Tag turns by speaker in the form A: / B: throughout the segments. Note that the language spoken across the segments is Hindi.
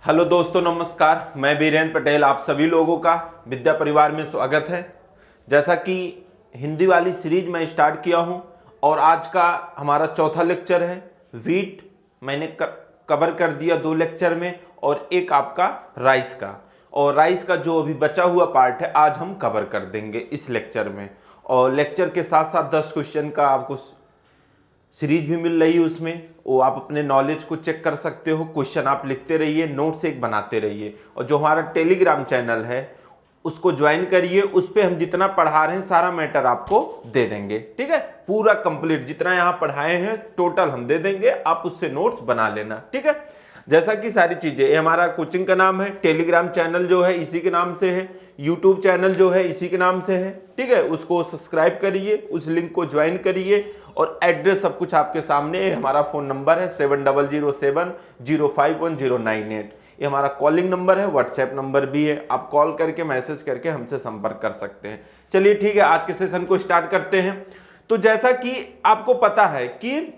A: हेलो दोस्तों, नमस्कार। मैं बीरेंद्र पटेल, आप सभी लोगों का विद्या परिवार में स्वागत है। जैसा कि हिंदी वाली सीरीज मैं स्टार्ट किया हूं और आज का हमारा चौथा लेक्चर है। वीट मैंने कवर कर दिया 2 लेक्चर में और एक आपका राइस का, और राइस का जो अभी बचा हुआ पार्ट है आज हम कवर कर देंगे इस लेक्चर में। और लेक्चर के साथ साथ 10 क्वेश्चन का आपको सीरीज भी मिल रही है, उसमें वो आप अपने नॉलेज को चेक कर सकते हो। क्वेश्चन आप लिखते रहिए, नोट्स एक बनाते रहिए, और जो हमारा टेलीग्राम चैनल है उसको ज्वाइन करिए। उस पर हम जितना पढ़ा रहे हैं सारा मैटर आपको दे देंगे, ठीक है। पूरा कंप्लीट जितना यहाँ पढ़ाए हैं टोटल हम दे देंगे, आप उससे नोट्स बना लेना, ठीक है। जैसा कि सारी चीजें, ये हमारा कोचिंग का नाम है, टेलीग्राम चैनल जो है इसी के नाम से है, यूट्यूब चैनल जो है इसी के नाम से है, ठीक है। उसको सब्सक्राइब करिए, उस लिंक को ज्वाइन करिए, और एड्रेस सब कुछ आपके सामने है। हमारा फोन नंबर है 7007051098। ये हमारा कॉलिंग नंबर है, व्हाट्सएप नंबर भी है, आप कॉल करके मैसेज करके हमसे संपर्क कर सकते हैं। चलिए ठीक है, आज के सेशन को स्टार्ट करते हैं। तो जैसा कि आपको पता है कि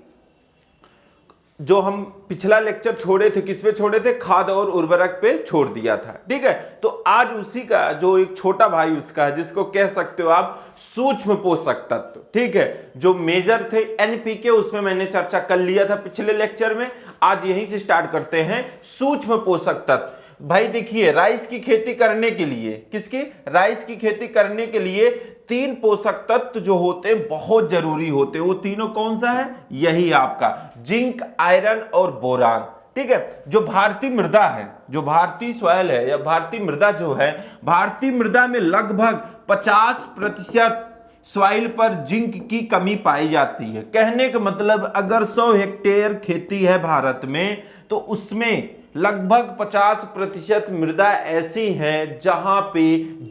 A: जो हम पिछला लेक्चर छोड़े थे, किस पे छोड़े थे? खाद और उर्वरक पे छोड़ दिया था, ठीक है। तो आज उसी का जो एक छोटा भाई उसका है, जिसको कह सकते हो आप सूक्ष्म पोषक तत्व, ठीक है। जो मेजर थे एनपीके, उसमें मैंने चर्चा कर लिया था पिछले लेक्चर में। आज यहीं से स्टार्ट करते हैं सूक्ष्म पोषक तत्व। भाई देखिए, राइस की खेती करने के लिए, किसकी? राइस की खेती करने के लिए 3 पोषक तत्व जो होते हैं बहुत जरूरी होते हैं। वो तीनों कौन सा है? यही आपका जिंक, आयरन और बोरान, ठीक है। जो भारतीय मृदा है, जो भारतीय सॉइल है या भारतीय मृदा जो है, भारतीय मृदा में लगभग 50% सॉइल पर जिंक की कमी पाई जाती है। कहने का मतलब, अगर 100 हेक्टेयर खेती है भारत में, तो उसमें लगभग 50% मृदा ऐसी है जहां पे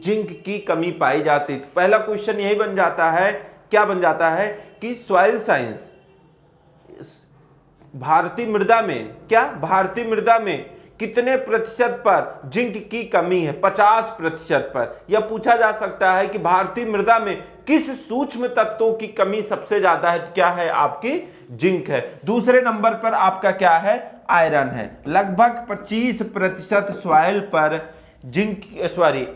A: जिंक की कमी पाई जाती है। तो पहला क्वेश्चन यही बन जाता है, क्या बन जाता है कि सॉइल साइंस, भारतीय मृदा में, क्या भारतीय मृदा में कितने प्रतिशत पर जिंक की कमी है? 50% पर। यह पूछा जा सकता है कि भारतीय मृदा में किस सूक्ष्म तत्वों की कमी सबसे ज्यादा है? क्या है? आपकी जिंक है। दूसरे नंबर पर आपका क्या है? आयरन है। लगभग 25% सॉइल पर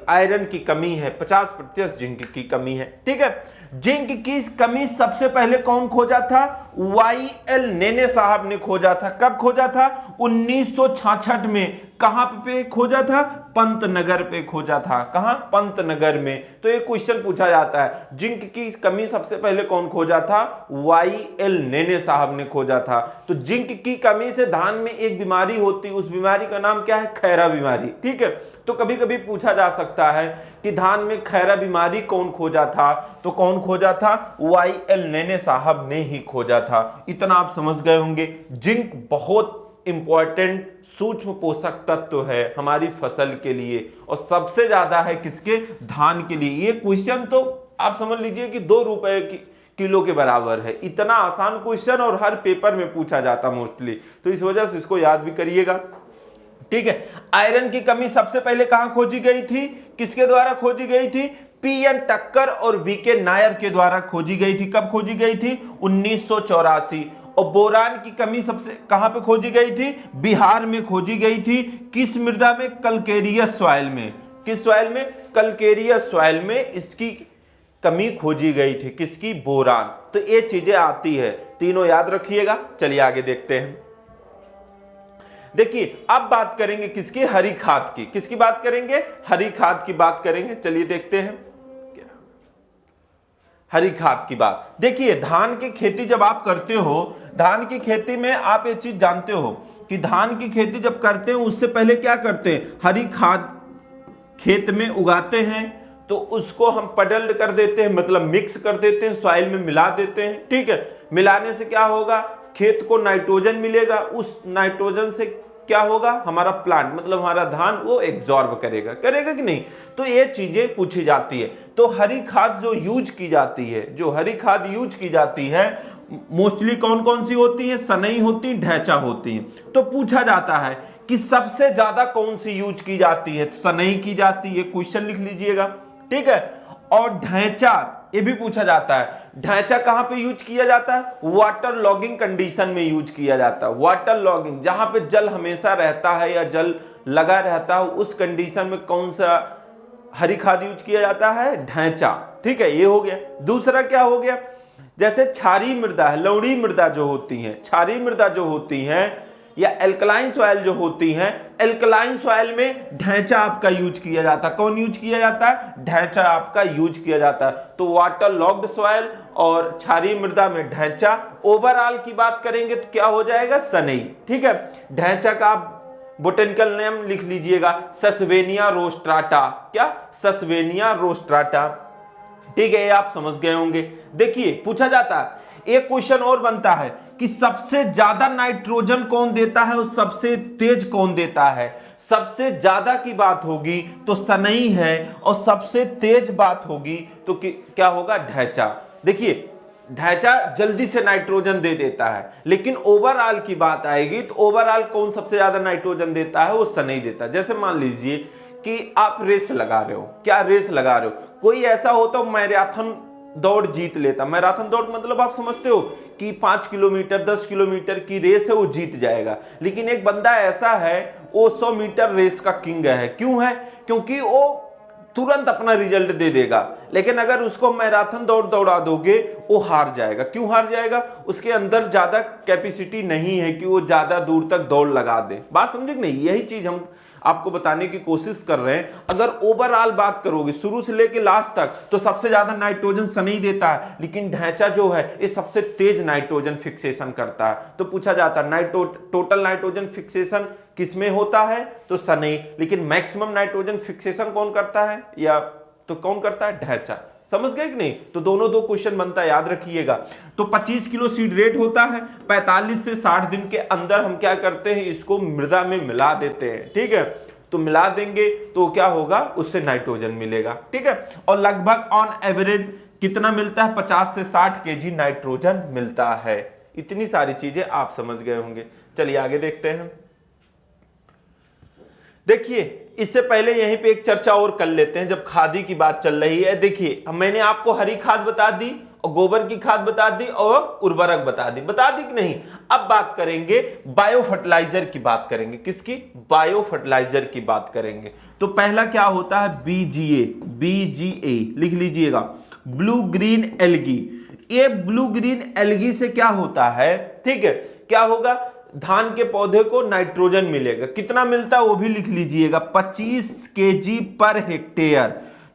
A: आयरन की कमी है, 50% जिंक की कमी है, ठीक है। जिंक की कमी सबसे पहले कौन खोजा था? YL नेने साहब ने खोजा था। कब खोजा था? 1966 में। कहां पे खोजा था? पंतनगर पे खोजा था। कहां? पंतनगर में। तो एक क्वेश्चन पूछा जाता है, जिंक की कमी सबसे पहले कौन खोजा था? YL नेने साहब ने खोजा था। तो जिंक की कमी से धान में एक बीमारी होती है, उस बीमारी का नाम क्या है? खैरा बीमारी, ठीक है। तो कभी कभी पूछा जा सकता है कि धान में खैरा बीमारी कौन खोजा था? तो कौन खोजा था? YL नेने साहब ने ही खोजा था। इतना आप समझ गए होंगे। जिंक बहुत इंपॉर्टेंट सूक्ष्म पोषक तत्व है हमारी फसल के लिए, और सबसे ज्यादा है किसके? धान के लिए। ये क्वेश्चन तो आप समझ लीजिए कि 2 रुपए किलो के बराबर है। इतना आसान क्वेश्चन, और हर पेपर में पूछा जाता मोस्टली, तो इस वजह से इसको याद भी करिएगा, ठीक है। आयरन की कमी सबसे पहले कहां खोजी गई थी? किसके द्वारा खोजी गई थी? PN टक्कर और VK नायर के द्वारा खोजी गई थी। कब खोजी गई थी? 1984। और बोरान की कमी सबसे कहां पे खोजी गई थी? बिहार में खोजी गई थी। किस मृदा में? कलकेरियस सॉइल में। किस सॉइल में? कलकेरियस सॉइल में इसकी कमी खोजी गई थी। किसकी? बोरान। तो ये चीजें आती है, तीनों याद रखिएगा। चलिए आगे देखते हैं। देखिए, अब बात करेंगे किसकी? हरी खाद की। किसकी बात करेंगे? हरी खाद की बात करेंगे। चलिए देखते हैं हरी खाद की बात। देखिए, धान की खेती जब आप करते हो, धान की खेती में आप एक चीज जानते हो कि धान की खेती जब करते हो उससे पहले क्या करते हैं? हरी खाद खेत में उगाते हैं, तो उसको हम पडल्ड कर देते हैं, मतलब मिक्स कर देते हैं, सॉइल में मिला देते हैं, ठीक है। मिलाने से क्या होगा? खेत को नाइट्रोजन मिलेगा। उस नाइट्रोजन से क्या होगा? हमारा प्लांट, मतलब हमारा धान, वो एब्जॉर्ब करेगा कि नहीं? तो ये चीजें पूछी जाती है। तो हरी खाद जो यूज की जाती है, जो हरी खाद यूज की जाती है, मोस्टली कौन कौन सी होती है? सनई होती है, ढैंचा होती है। तो पूछा जाता है कि सबसे ज्यादा कौन सी यूज की जाती है? तो सनई की जाती है। क्वेश्चन लिख लीजिएगा, ठीक है। और ढैंचा, ये भी पूछा जाता है। ढैंचा कहां पे यूज किया जाता है? वाटर लॉगिंग कंडीशन में यूज किया जाता है। वाटर लॉगिंग, जहां पे जल हमेशा रहता है या जल लगा रहता है, उस कंडीशन में कौन सा हरी खाद यूज किया जाता है? ढैंचा। ठीक है, ये हो गया। दूसरा क्या हो गया? जैसे क्षारीय मृदा है, लवणीय मृदा जो होती है, क्षारीय मृदा जो होती है या एल्कलाइन सॉइल जो होती हैं, एल्कलाइन सॉइल में ढैंचा आपका यूज किया जाता है। कौन यूज किया जाता है? ढैंचा आपका यूज किया जाता है। तो वाटर लॉग्ड सॉइल और क्षारीय मृदा में ढैंचा। ओवरऑल की बात करेंगे तो क्या हो जाएगा? सनई। ठीक है, ढैंचा का आप बोटेनिकल नेम लिख लीजिएगा, सस्वेनिया रोस्ट्राटा। क्या? सस्वेनिया रोस्ट्राटा। ठीक है, ये आप समझ गए होंगे। देखिए, पूछा जाता है, एक क्वेश्चन और बनता है कि सबसे ज्यादा नाइट्रोजन कौन देता है और सबसे तेज कौन देता है। सबसे ज्यादा की बात होगी तो सनई है, और सबसे तेज बात होगी तो क्या होगा? ढैंचा। देखिए, ढैंचा जल्दी से नाइट्रोजन दे देता है, लेकिन ओवरऑल की बात आएगी तो ओवरऑल कौन सबसे ज्यादा नाइट्रोजन देता है? वो सनई देता है। जैसे मान लीजिए कि आप रेस लगा रहे हो। क्या रेस लगा रहे हो? कोई ऐसा होता है मैराथन दौड़ जीत लेता। मैराथन दौड़ मतलब आप समझते हो कि 5 किलोमीटर 10 किलोमीटर की रेस है, वो जीत जाएगा। लेकिन एक बंदा ऐसा है, वो 100 मीटर रेस का किंग है। क्यों है? क्योंकि वो तुरंत अपना रिजल्ट दे देगा। लेकिन अगर उसको मैराथन दौड़ दौड़ा दोगे, वो हार जाएगा। क्यों हार जाएगा? उसके अंदर ज्यादा कैपेसिटी नहीं है कि वो ज्यादा दूर तक दौड़ लगा दे। बात समझे कि नहीं? यही चीज हम आपको बताने की कोशिश कर रहे हैं। अगर ओवरऑल बात करोगे शुरू से लेके लास्ट तक, तो सबसे ज्यादा नाइट्रोजन सनई देता है, लेकिन ढैंचा जो है ये सबसे तेज नाइट्रोजन फिक्सेशन करता है। तो पूछा जाता है टोटल नाइट्रोजन फिक्सेशन किसमें होता है? तो सनई। लेकिन मैक्सिमम नाइट्रोजन फिक्सेशन कौन करता है? या तो कौन करता है? ढैंचा। समझ गए कि नहीं? तो दोनों दो क्वेश्चन बनता है, याद रखिएगा। तो 25 किलो सीड रेट होता है। 45 से 60 दिन के अंदर हम क्या करते हैं? इसको मृदा में मिला देते हैं। ठीक है, तो मिला देंगे तो क्या होगा? उससे नाइट्रोजन मिलेगा। ठीक है, और लगभग ऑन एवरेज कितना मिलता है? 50 से 60 केजी नाइट्रोजन मिलता है। इतनी सारी चीजें आप समझ गए होंगे। चलिए आगे देखते हैं। देखिए, इससे पहले यहीं पे एक चर्चा और कर लेते हैं, जब खादी की बात चल रही है। देखिए, मैंने आपको हरी खाद बता दी और गोबर की खाद बता दी और उर्वरक बता दी कि नहीं? अब बात करेंगे बायो फर्टिलाइजर की बात करेंगे। किसकी? बायो फर्टिलाइजर की बात करेंगे। तो पहला क्या होता है? बीजीए लिख लीजिएगा, ब्लू ग्रीन एल्गी। ये ब्लू ग्रीन एल्गी से क्या होता है? ठीक है, क्या होगा? धान के पौधे को नाइट्रोजन मिलेगा। कितना मिलता है वो भी लिख लीजिएगा, 25 केजी पर हेक्टेयर।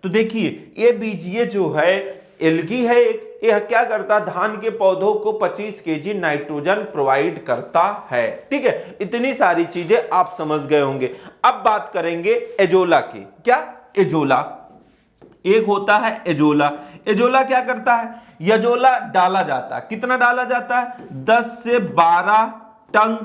A: तो देखिए, ये बीजीए जो है एल्गी है एक, यह क्या करता है? धान के पौधों को 25 केजी नाइट्रोजन प्रोवाइड करता है। ठीक है, इतनी सारी चीजें आप समझ गए होंगे। अब बात करेंगे एजोला की। क्या? एजोला। एक होता है एजोला। एजोला क्या करता है? एजोला डाला जाता है। कितना डाला जाता है? 10 से 12 टन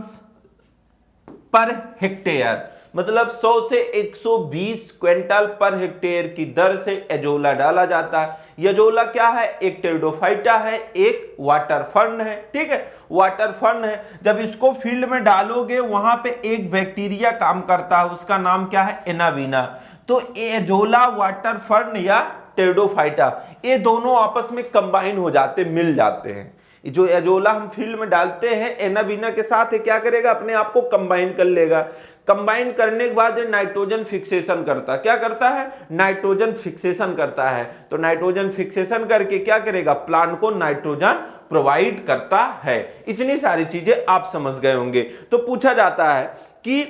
A: पर हेक्टेयर, मतलब 100 से 120 क्विंटल पर हेक्टेयर की दर से एजोला डाला जाता है। एजोला क्या है? एक टेरिडोफाइटा है, एक वाटर फर्न है। ठीक है, वाटर फर्न है। जब इसको फील्ड में डालोगे, वहां पे एक बैक्टीरिया काम करता है, उसका नाम क्या है? एनावीना। तो एजोला, वाटर फर्न या टेरिडोफाइटा, ये दोनों आपस में कंबाइन हो जाते, मिल जाते हैं। जो एजोला हम फील्ड में डालते हैं, एनाबीना के साथ ये क्या करेगा? अपने आप को कंबाइन कर लेगा। कंबाइन करने के बाद नाइट्रोजन फिक्सेशन करता है। क्या करता है? नाइट्रोजन फिक्सेशन करता है। तो नाइट्रोजन फिक्सेशन करके क्या करेगा? प्लांट को नाइट्रोजन प्रोवाइड करता है। इतनी सारी चीजें आप समझ गए होंगे। तो पूछा जाता है कि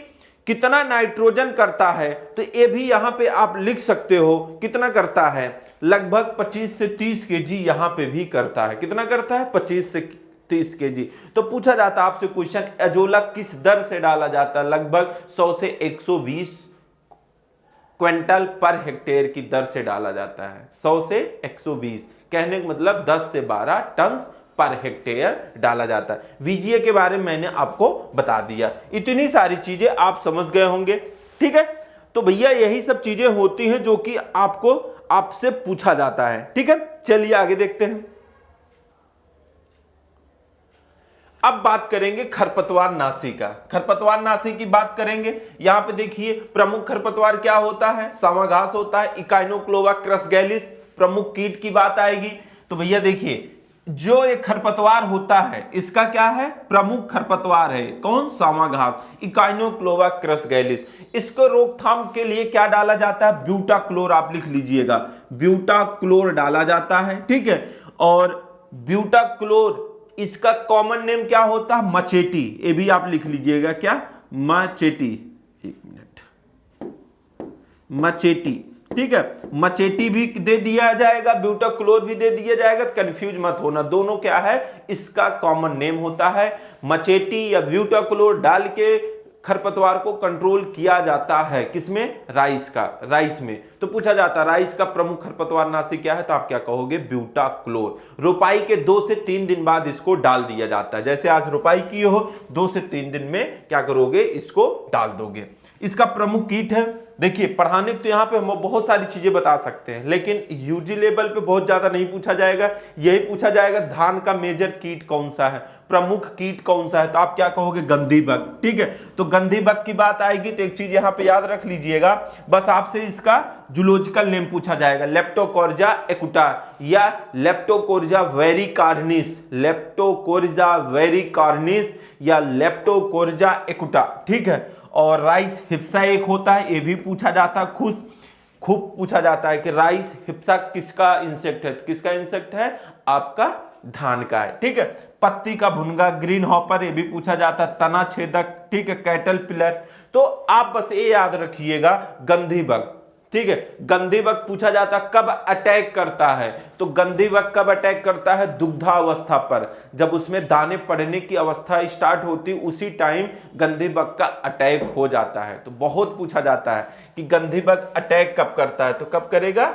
A: कितना नाइट्रोजन करता है, तो ये भी यहां पे आप लिख सकते हो। कितना करता है? लगभग 25 से 30 केजी यहां पे भी करता है। कितना करता है? 25 से 30 केजी। तो पूछा जाता है आपसे क्वेश्चन, एजोला किस दर से डाला जाता है? लगभग 100 से 120 क्विंटल पर हेक्टेयर की दर से डाला जाता है। 100 से 120 कहने का मतलब 10 से 12 टन पर हेक्टेयर डाला जाता है। वीजीए के बारे में मैंने आपको बता दिया। इतनी सारी चीजें आप समझ गए होंगे। ठीक है, तो भैया यही सब चीजें होती हैं जो कि आपसे पूछा जाता है। ठीक है, चलिए आगे देखते हैं। अब बात करेंगे खरपतवार नाशी का। खरपतवार नाशी की बात करेंगे। यहां पे देखिए, प्रमुख खरपतवार क्या होता है? सामा घास होता है, इकाइनोक्लोवा क्रसगैलिस, प्रमुख कीट की बात आएगी तो भैया देखिए जो एक खरपतवार होता है इसका क्या है, प्रमुख खरपतवार है कौन, सामा घास, इकाइनोक्लोवा क्रसगैलिस। इसको रोकथाम के लिए क्या डाला जाता है, ब्यूटाक्लोर, आप लिख लीजिएगा ब्यूटाक्लोर डाला जाता है, ठीक है। और ब्यूटाक्लोर इसका कॉमन नेम क्या होता है, मचेटी, ये भी आप लिख लीजिएगा क्या, मचेटी, एक मिनट, मचेटी, ठीक है। मचेटी भी दे दिया जाएगा, ब्यूटाक्लोर भी दे दिया जाएगा, तो कंफ्यूज मत होना, दोनों क्या है, इसका कॉमन नेम होता है। मचेटी या ब्यूटाक्लोर डाल के खरपतवार को कंट्रोल किया जाता है, किसमें, राइस में। तो पूछा जाता है राइस का प्रमुख खरपतवार नाशी क्या है, तो आप क्या कहोगे, ब्यूटाक्लोर। रोपाई के 2 से 3 दिन बाद इसको डाल दिया जाता है, जैसे आज रोपाई की हो 2 से 3 दिन में क्या करोगे, इसको डाल दोगे। इसका प्रमुख कीट है, देखिए पढ़ाने तो यहाँ पे हम बहुत सारी चीजें बता सकते हैं, लेकिन यूजी लेवल पे बहुत ज्यादा नहीं पूछा जाएगा। यही पूछा जाएगा धान का मेजर कीट कौन सा है, प्रमुख कीट कौन सा है, तो आप क्या कहोगे, गंधी बग, ठीक है। तो गंधी बग की बात आएगी तो एक चीज यहाँ पे याद रख लीजिएगा, बस आपसे इसका जूलॉजिकल नेम पूछा जाएगा, लेप्टोकोर्जा एकुटा या लेप्टोकोर्जा वेरिकार्निस, लेप्टोकोर्जा वेरिकार्निस या लेप्टोकोर्जा एकुटा, ठीक है। और राइस हिप्सा एक होता है, ये भी पूछा जाता है, खूब पूछा जाता है कि राइस हिप्सा किसका इंसेक्ट है, किसका इंसेक्ट है, आपका धान का है, ठीक है। पत्ती का भुनगा, ग्रीन हॉपर, ये भी पूछा जाता है, तना छेदक, ठीक है, कैटल पिलर। तो आप बस ये याद रखिएगा गंधी बग, ठीक है। गंधी बग पूछा जाता कब अटैक करता है, तो गंधी बग कब अटैक करता है, दुग्धावस्था पर, जब उसमें दाने पड़ने की अवस्था स्टार्ट होती उसी टाइम गंधी बग का अटैक हो जाता है। तो बहुत पूछा जाता है कि गंधी बग अटैक कब करता है, तो कब करेगा,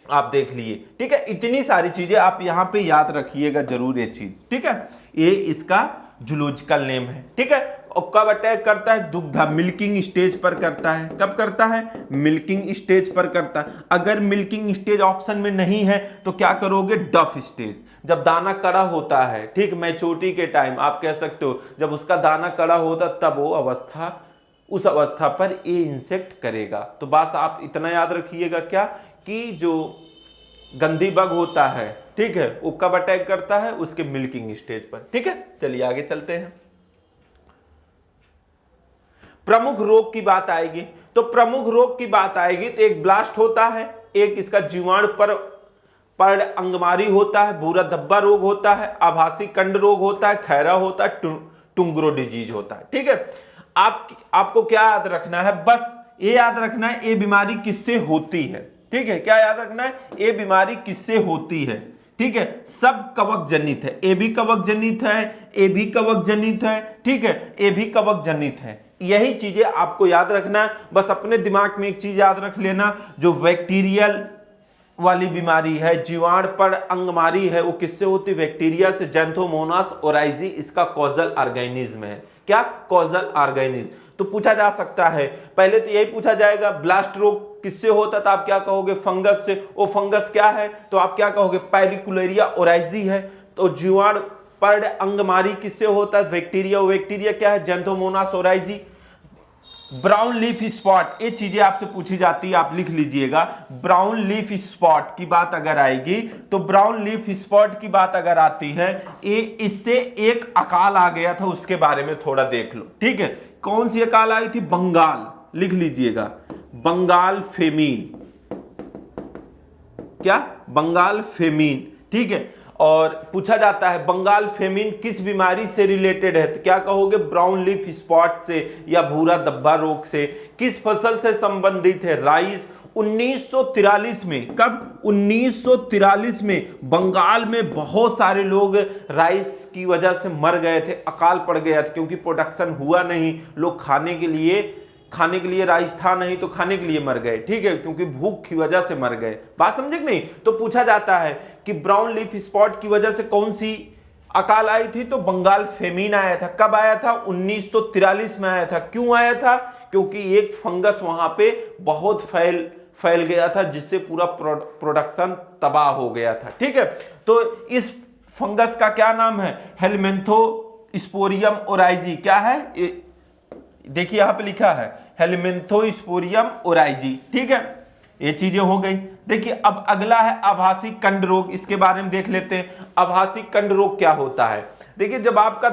A: आप देख लिए, ठीक है। इतनी सारी चीजें आप यहाँ पे याद रखिएगा जरूर ये चीज, ठीक है। ये इसका जूलॉजिकल नेम है, ठीक है। और कब अटैक करता है, दुग्धा, मिल्किंग स्टेज पर करता है, कब करता है, मिल्किंग स्टेज पर करता है। अगर मिल्किंग स्टेज ऑप्शन में नहीं है तो क्या करोगे, डफ स्टेज, जब दाना कड़ा होता है, ठीक, मैच्योरिटी के टाइम आप कह सकते हो, जब उसका दाना कड़ा होता तब वो अवस्था, उस अवस्था पर ये इंसेक्ट करेगा। तो बस आप इतना याद रखिएगा क्या, कि जो गंधी बग होता है, ठीक है, वो कब अटैक करता है, उसके मिल्किंग स्टेज पर, ठीक है। चलिए आगे चलते हैं। प्रमुख रोग की बात आएगी, तो प्रमुख रोग की बात आएगी तो एक ब्लास्ट होता है, एक इसका जीवाणु पर पर्ण अंगमारी होता है, भूरा धब्बा रोग होता है, आभासी कंड रोग होता है, खैरा होता है, टुंगरो डिजीज होता है, ठीक है। आपको क्या याद रखना है, बस ये याद रखना है ये बीमारी किससे होती है, ठीक है। क्या याद रखना है, ये बीमारी किससे होती है, ठीक है। सब कवक जनित है, ए भी कवक जनित है, ए भी कवक जनित है, ठीक है, ए भी कवक जनित है। यही चीजें आपको याद रखना है। बस अपने दिमाग में एक चीज याद रख लेना, जो बैक्टीरियल वाली बीमारी है, जीवाणु पर अंगमारी है, वो किससे होती है, बैक्टीरिया से, जैंथोमोनास ओराइजी इसका कॉजल ऑर्गेनिज्म है, क्या, कॉजल ऑर्गेनिज्म। तो पूछा जा सकता है, पहले तो यही पूछा जाएगा ब्लास्ट रोग किससे होता था, आप क्या कहोगे, फंगस से। वो फंगस क्या है, तो आप क्या कहोगे, पैलिकुलेरिया ओराइजी है। तो जीवाणु पर अंगमारी किससे होता है, बैक्टीरिया, बैक्टीरिया क्या है, Xanthomonas oryzae. Brown leaf spot, ये चीजें आपसे पूछी जाती है, आप लिख लीजिएगा। ब्राउन लीफ स्पॉट की बात अगर आएगी, तो ब्राउन लीफ स्पॉट की बात अगर आती है, ये इससे एक अकाल आ गया था, उसके बारे में थोड़ा देख लो, ठीक है। कौन सी अकाल आई थी, बंगाल, लिख लीजिएगा, बंगाल फेमीन, क्या, बंगाल फेमीन, ठीक है। और पूछा जाता है बंगाल फेमीन किस बीमारी से रिलेटेड है, तो क्या कहोगे, ब्राउन लीफ स्पॉट से या भूरा धब्बा रोग से। किस फसल से संबंधित है, राइस। 1943 में, कब, 1943 में बंगाल में बहुत सारे लोग राइस की वजह से मर गए थे, अकाल पड़ गया था, क्योंकि प्रोडक्शन हुआ नहीं, लोग खाने के लिए राइस था नहीं तो खाने के लिए मर गए, ठीक है, क्योंकि भूख की वजह से मर गए। बात समझे कि नहीं। तो पूछा जाता है कि ब्राउन लीफ स्पॉट की वजह से कौन सी अकाल आई थी, तो बंगाल फेमीन आया था। कब आया था, 1943 में आया था। क्यों आया था, क्योंकि एक फंगस वहां पे बहुत फैल गया था, जिससे पूरा प्रोडक्शन तबाह हो गया था, ठीक है। तो इस फंगस का क्या नाम है, हेलमिंथोस्पोरियम ओराइजी। क्या है, देखिए यहां पे लिखा है हेलमिंथोस्पोरियम ओराइजी, ठीक है। ये चीजें हो गई। देखिए अब अगला है आभासी कंड रोग, इसके बारे में देख लेते हैं। आभासी कंड रोग क्या होता है? देखिए जब आपका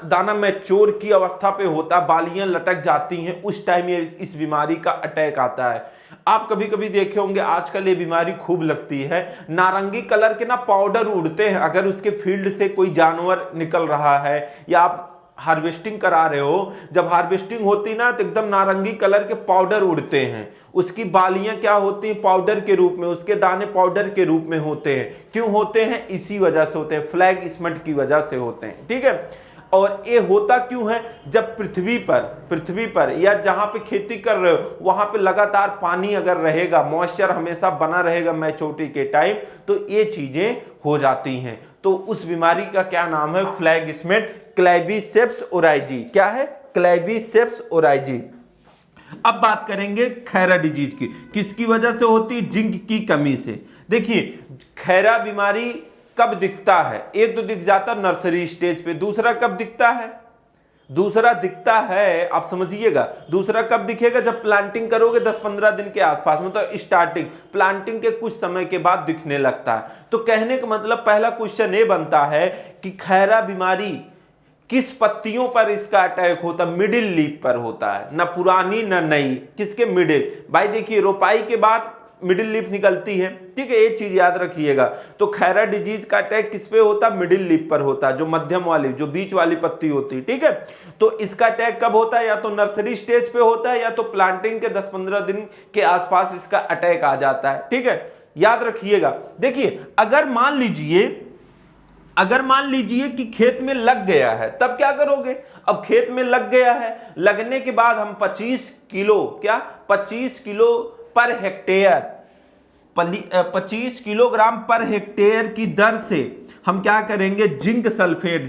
A: दाना मैच्योर की अवस्था पे होता है, बालियां लटक जाती हैं, उस टाइम ये इस बीमारी का अटैक आता है। आप कभी कभी देखे होंगे आजकल ये बीमारी खूब लगती है, नारंगी कलर के ना पाउडर उड़ते हैं, अगर उसके फील्ड से कोई जानवर निकल रहा है या आप हार्वेस्टिंग करा रहे हो, जब हार्वेस्टिंग होती ना तो एकदम नारंगी कलर के पाउडर उड़ते हैं, उसकी बालियां क्या होती हैं? पाउडर के रूप में, उसके दाने पाउडर के रूप में होते हैं। क्यों होते हैं? इसी वजह से होते हैं, फ्लैग स्पॉट की वजह से होते हैं, ठीक है। और ये होता क्यों है? जब पृथ्वी पर या जहां पे खेती कर रहे हो वहां पे लगातार पानी अगर रहेगा, मॉइस्चर हमेशा बना रहेगा मैच्योरिटी के टाइम, तो ये चीजें हो जाती हैं। तो उस बीमारी का क्या नाम है? Flag spot Claviceps oryzae. क्या है? Claviceps oryzae. अब बात करेंगे खैरा डिजीज की। किसकी वजह से होती है? जिंक की कमी से। देखिए खैरा बीमारी कब दिखता है? एक तो दिख जाता नर्सरी स्टेज पे, दूसरा कब दिखता है? दूसरा दिखता है, आप समझिएगा, दूसरा कब दिखेगा? जब प्लांटिंग करोगे 10-15 दिन के आसपास, मतलब स्टार्टिंग प्लांटिंग के कुछ समय के बाद दिखने लगता है। तो कहने का मतलब पहला क्वेश्चन ये बनता है कि खैरा बीमारी किस पत्तियों पर इसका अटैक होता? मिडिल लीफ पर होता है, ना पुरानी ना नई, किसके? मिडिल। भाई देखिए रोपाई के बाद मिडिल लीफ निकलती है, ठीक है, एक चीज याद रखिएगा। तो खैरा डिजीज का अटैक किस पे होता? मिडिल लीफ पर होता है, जो मध्यम वाली, जो बीच वाली पत्ती होती है, ठीक है। तो इसका अटैक कब होता है? या तो नर्सरी स्टेज पे होता है या तो प्लांटिंग के 10-15 दिन के आसपास इसका अटैक आ जाता है, ठीक है, याद रखिएगा। देखिए अगर मान लीजिए कि खेत में लग गया है, तब क्या करोगे? अब खेत में लग गया है, लगने के बाद हम 25 kilo per hectare, 25 kilogram per hectare की दर से हम क्या करेंगे? Zinc sulphate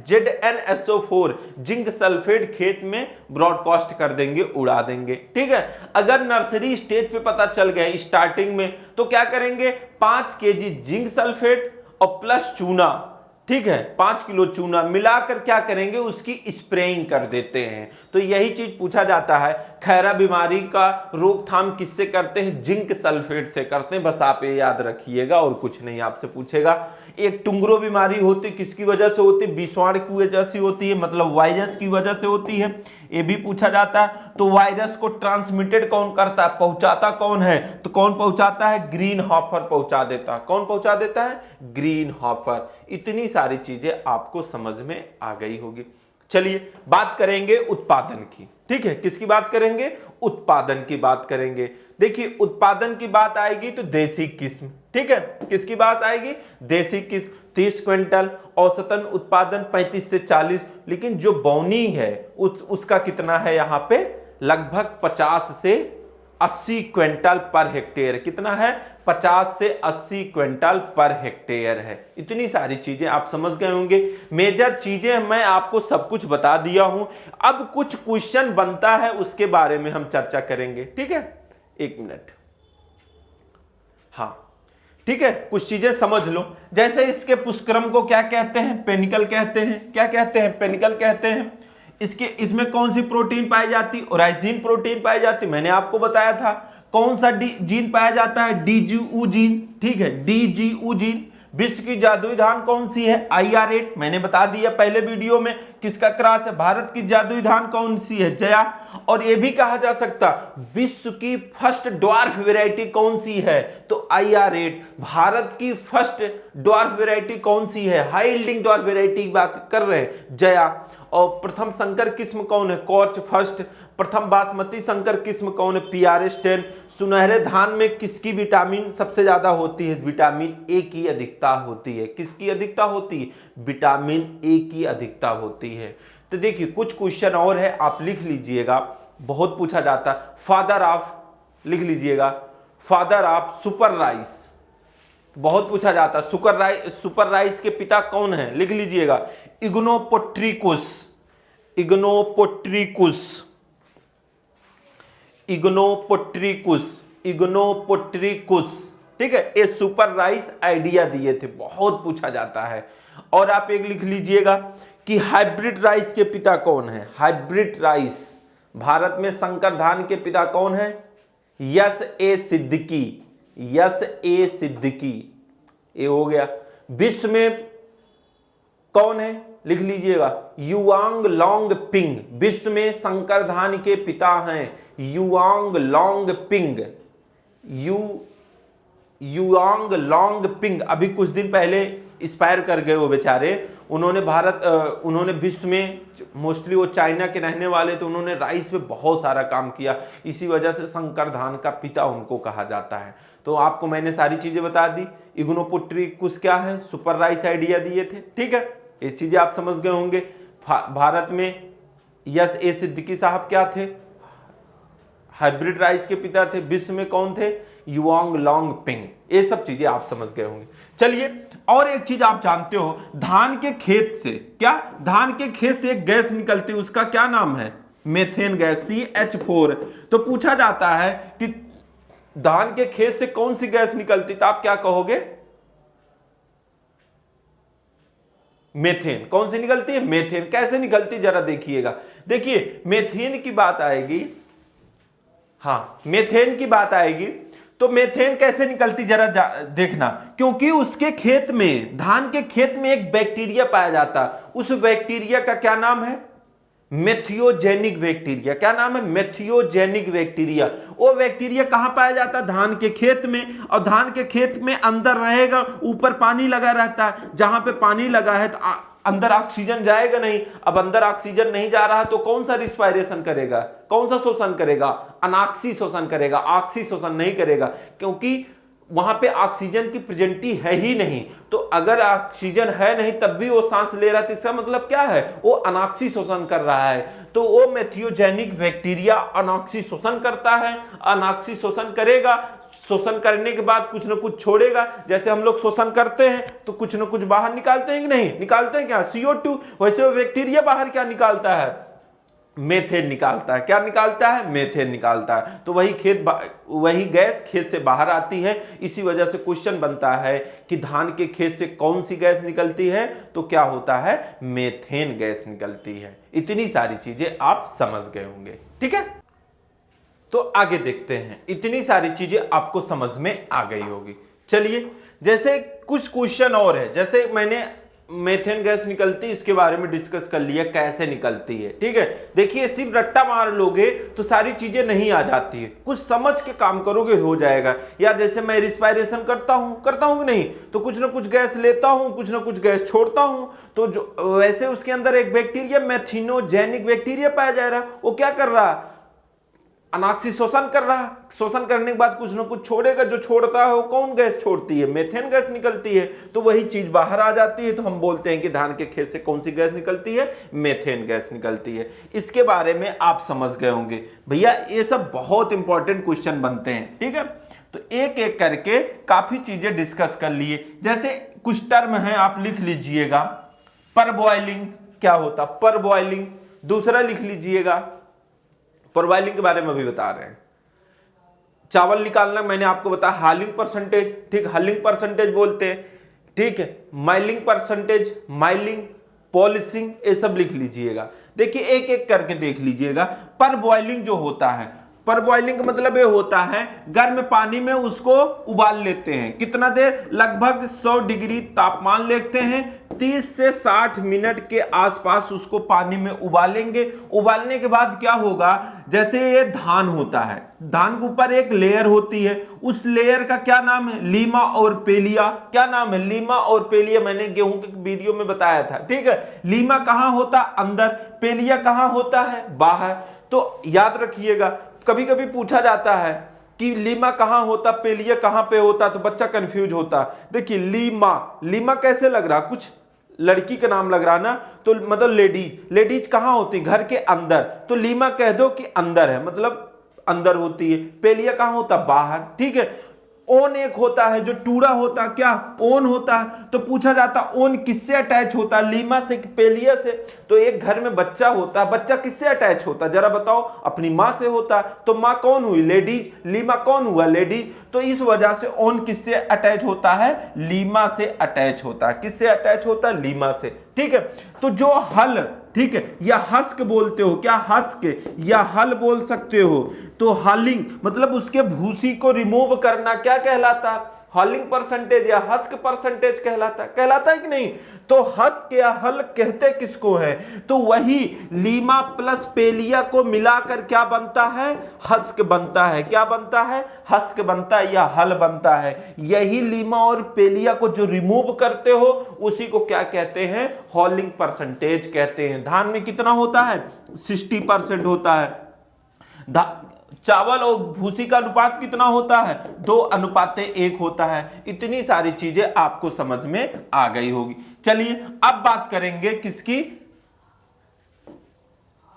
A: ZnSO4 zinc sulphate खेत में ब्रॉडकास्ट कर देंगे, उड़ा देंगे, ठीक है। अगर नर्सरी स्टेज पे पता चल गया स्टार्टिंग में, तो क्या करेंगे? 5 केजी जिंक सल्फेट और प्लस चूना, ठीक है, 5 किलो चूना मिलाकर क्या करेंगे? उसकी स्प्रेइंग कर देते हैं। तो यही चीज पूछा जाता है, खैरा बीमारी का रोकथाम किससे करते हैं? जिंक सल्फेट से करते हैं, बस आप ये याद रखिएगा और कुछ नहीं आपसे पूछेगा। एक टुंगरो बीमारी होती, किसकी वजह से होती? विषाणु की वजह से होती है, मतलब वायरस की वजह से होती है, ये भी पूछा जाता है। तो वायरस को ट्रांसमिटेड कौन करता है? पहुंचाता कौन है? तो कौन पहुंचाता है? ग्रीन हॉपर पहुंचा देता है। कौन पहुंचा देता है? Green hopper. इतनी सारी चीजें आपको समझ में आ गई होगी। चलिए बात करेंगे उत्पादन की, ठीक है। किसकी बात करेंगे? उत्पादन की बात करेंगे। देखिए उत्पादन की बात आएगी तो देसी किस्म, ठीक है। किसकी बात आएगी? देसी किस्म 30 क्विंटल, औसतन उत्पादन 35 से 40। लेकिन जो बौनी है उसका कितना है? यहाँ पे लगभग 50 से 80 क्विंटल पर हेक्टेयर। कितना है? 50 से 80 क्विंटल पर हेक्टेयर है। इतनी सारी चीजें आप समझ गए होंगे। मेजर चीजें मैं आपको सब कुछ बता दिया हूं। अब कुछ क्वेश्चन बनता है, उसके बारे में हम चर्चा करेंगे, ठीक है। 1 मिनट, हाँ ठीक है, कुछ चीजें समझ लो। जैसे इसके पुष्करम को क्या कहते हैं? पेनिकल कहते हैं। क्या कहते हैं? पेनिकल कहते हैं। इसमें कौन सी प्रोटीन पाई जाती? ओराइजिन प्रोटीन पाई जाती। मैंने आपको बताया था। कौन सा जीन पाया जाता है? DGU जीन, ठीक है, DGU जीन। विश्व की जादुई धान कौन सी है? IR8, मैंने बता दिया पहले वीडियो में। किसका क्रॉस है? भारत की जादुई धान कौन सी है? जया। और यह भी कहा जा सकता विश्व की फर्स्ट ड्वार्फ वैरायटी कौन सी है? तो IR8। भारत की फर्स्ट ड्वार्फ वैरायटी कौन सी है? हाई यील्डिंग ड्वार्फ वैरायटी की बात कर रहे हैं, जया। और प्रथम संकर किस्म कौन है? कॉर्च फर्स्ट। प्रथम बासमती संकर किस्म कौन है? PRS10। सुनहरे धान में किसकी विटामिन सबसे ज्यादा होती है? विटामिन ए की अधिकता होती है। किसकी अधिकता होती है? विटामिन ए की अधिकता होती है। तो देखिए कुछ क्वेश्चन और है, आप लिख लीजिएगा, बहुत पूछा जाता है। फादर ऑफ, लिख लीजिएगा, फादर ऑफ सुपर राइस, बहुत पूछा जाता है। सुपर राइस के पिता कौन है? लिख लीजिएगा, इग्नोपोट्रिकुस। इग्नोपोट्रिकुस, इग्नोपोट्रिकुस, इग्नोपोट्रिकुस, ठीक है। ये सुपर राइस आइडिया दिए थे, बहुत पूछा जाता है। और आप एक लिख लीजिएगा कि हाइब्रिड राइस के पिता कौन है? हाइब्रिड राइस, भारत में संकर धान के पिता कौन है? यस ए सिद्दीकी, यस ए सिद्दीकी, ये हो गया। विश्व में कौन है, लिख लीजिएगा, युआंग लॉन्ग पिंग, विश्व में शंकरधान के पिता हैं युआंग लॉन्ग पिंग, युआंग लॉन्ग पिंग। अभी कुछ दिन पहले एक्सपायर कर गए वो बेचारे। उन्होंने विश्व में, मोस्टली वो चाइना के रहने वाले, तो उन्होंने राइस पे बहुत सारा काम किया, इसी वजह से शंकरधान का पिता उनको कहा जाता है। तो आपको मैंने सारी चीजें बता दी। इग्नोपोट्रिकुस क्या है, सुपर राइस आइडिया दिए थे, ठीक है, ये चीजें आप समझ गए होंगे। भारत में यस ए सिद्दीकी साहब क्या थे, हाइब्रिड राइस के पिता थे। विश्व में कौन थे, युआंग लॉन्ग पिंग। ये सब चीजें आप समझ गए होंगे। चलिए, और एक चीज आप जानते हो, धान के खेत से क्या, धान के खेत से एक गैस निकलती है, उसका क्या नाम है, मेथेन गैस, CH4। तो पूछा जाता है कि धान के खेत से कौन सी गैस निकलती, तो आप क्या कहोगे, मेथेन। कौन सी निकलती है, मेथेन। कैसे निकलती जरा देखिएगा। देखिए मेथेन की बात आएगी, हाँ मेथेन की बात आएगी, तो मेथेन कैसे निकलती जरा देखना। क्योंकि उसके खेत में, धान के खेत में एक बैक्टीरिया पाया जाता, उस बैक्टीरिया का क्या नाम है, मेथियोजेनिक बैक्टीरिया। क्या नाम है, मेथियोजेनिक बैक्टीरिया। वो बैक्टीरिया कहां पाया जाता है, धान के खेत में। और धान के खेत में अंदर रहेगा, ऊपर पानी लगा रहता है। जहां पे पानी लगा है तो अंदर ऑक्सीजन जाएगा नहीं। अब अंदर ऑक्सीजन नहीं जा रहा तो कौन सा रिस्पायरेशन करेगा, कौन सा शोषण करेगा, अनाक्सी शोषण करेगा, ऑक्सी शोषण नहीं करेगा, क्योंकि वहां पे ऑक्सीजन की प्रेजेंटी है ही नहीं। तो अगर ऑक्सीजन है नहीं तब भी वो सांस ले रहा है, तो इसका मतलब क्या है, वो अनाक्सी शोषण कर रहा है। तो वो मेथियोजेनिक बैक्टीरिया अनाक्सी शोषण करता है, अनाक्सी शोषण करेगा, शोषण करने के बाद कुछ ना कुछ छोड़ेगा। जैसे हम लोग शोषण करते हैं तो कुछ ना कुछ बाहर निकालते हैं कि नहीं निकालते हैं, क्या, CO2। वैसे वो बैक्टीरिया बाहर क्या निकालता है, मेथेन निकालता है। क्या निकालता है, मेथेन निकालता है। तो वही गैस खेत से बाहर आती है। इसी वजह से क्वेश्चन बनता है कि धान के खेत से कौन सी गैस निकलती है, तो क्या होता है, मेथेन गैस निकलती है। इतनी सारी चीजें आप समझ गए होंगे, ठीक है। तो आगे देखते हैं, इतनी सारी चीजें आपको समझ में आ गई होगी। चलिए, जैसे कुछ क्वेश्चन और है, जैसे मैंने मेथेन गैस निकलती है इसके बारे में डिस्कस कर लिया, कैसे निकलती है, ठीक है। देखिए सिर्फ रट्टा मार लोगे तो सारी चीजें नहीं आ जाती है, कुछ समझ के काम करोगे हो जाएगा। यार जैसे मैं रिस्पायरेशन करता हूं कि नहीं, तो कुछ ना कुछ गैस लेता हूं, कुछ ना कुछ गैस छोड़ता हूं। तो जो वैसे उसके अंदर एक बैक्टीरिया, मेथिनोजेनिक बैक्टीरिया पाया जा रहा, वो क्या कर रहा, अनाक्सी शोषण कर रहा। शोषण करने के बाद कुछ ना कुछ छोड़ेगा, जो छोड़ता है वो कौन गैस छोड़ती है, मेथेन गैस निकलती है। तो वही चीज बाहर आ जाती है, तो हम बोलते हैं कि धान के खेत से कौन सी गैस निकलती है, मेथेन गैस निकलती है। इसके बारे में आप समझ गए होंगे। भैया ये सब बहुत इंपॉर्टेंट क्वेश्चन बनते हैं, ठीक है। तो एक एक करके काफी चीजें डिस्कस कर लिए। जैसे कुछ टर्म है आप लिख लीजिएगा, परबॉइलिंग क्या होता, परबॉइलिंग। दूसरा लिख लीजिएगा, परबॉइलिंग के बारे में भी बता रहे हैं। चावल निकालना मैंने आपको बताया, हालिंग परसेंटेज, ठीक, हालिंग परसेंटेज बोलते हैं, ठीक है। माइलिंग परसेंटेज, माइलिंग, पॉलिशिंग, ये सब लिख लीजिएगा। देखिए एक एक करके देख लीजिएगा। परबॉइलिंग जो होता है, परबॉइलिंग का मतलब ये होता है गर्म पानी में उसको उबाल लेते हैं। कितना देर, लगभग 100 डिग्री तापमान लेते हैं, 30 से 60 मिनट के आसपास उसको पानी में उबालेंगे। उबालने के बाद क्या होगा, जैसे ये धान होता है, धान के ऊपर एक लेयर होती है, उस लेयर का क्या नाम है, लीमा और पेलिया। क्या नाम है, लीमा और पेलिया। मैंने गेहूं के वीडियो में बताया था, ठीक है। लीमा कहां होता, अंदर, पेलिया कहां होता है, बाहर। तो याद रखिएगा, कभी कभी पूछा जाता है कि लीमा कहां होता, पेलिया कहां पे होता, तो बच्चा कंफ्यूज होता। देखिए लीमा, लीमा कैसे लग रहा, कुछ लड़की का नाम लग रहा ना, तो मतलब लेडीज, लेडीज कहां होती, घर के अंदर, तो लीमा कह दो कि अंदर है, मतलब अंदर होती है। पेलिया कहां होता, बाहर, ठीक है। ओन एक होता है जो टूड़ा होता, क्या, ओन होता है। तो पूछा जाता ओन किससे अटैच होता, लीमा से, पेलिया से। तो एक घर में बच्चा होता, बच्चा किससे अटैच होता, जरा बताओ, अपनी माँ से होता। तो माँ कौन हुई, लेडीज, लीमा कौन हुआ, लेडीज। तो इस वजह से ओन किससे अटैच होता है, लीमा से अटैच होता है। किससे अटैच होता है, लीमा से, ठीक है। तो जो हल, ठीक है, या हस्क बोलते हो, क्या हस्क या हल बोल सकते हो, तो हलिंग मतलब उसके भूसी को रिमूव करना क्या कहलाता है, हॉलिंग परसेंटेज या हस्क परसेंटेज कहलाता है कि नहीं। तो हस्क या हल कहते किसको है, तो वही लीमा प्लस पेलिया को मिलाकर क्या बनता है, हस्क बनता है। क्या बनता है, हस्क बनता है या हल बनता है। यही लीमा और पेलिया को जो रिमूव करते हो उसी को क्या कहते हैं, हॉलिंग परसेंटेज कहते हैं। धान में कितना होता है, 60% होता है। चावल और भूसी का अनुपात कितना होता है, 2:1 होता है। इतनी सारी चीजें आपको समझ में आ गई होगी। चलिए अब बात करेंगे किसकी,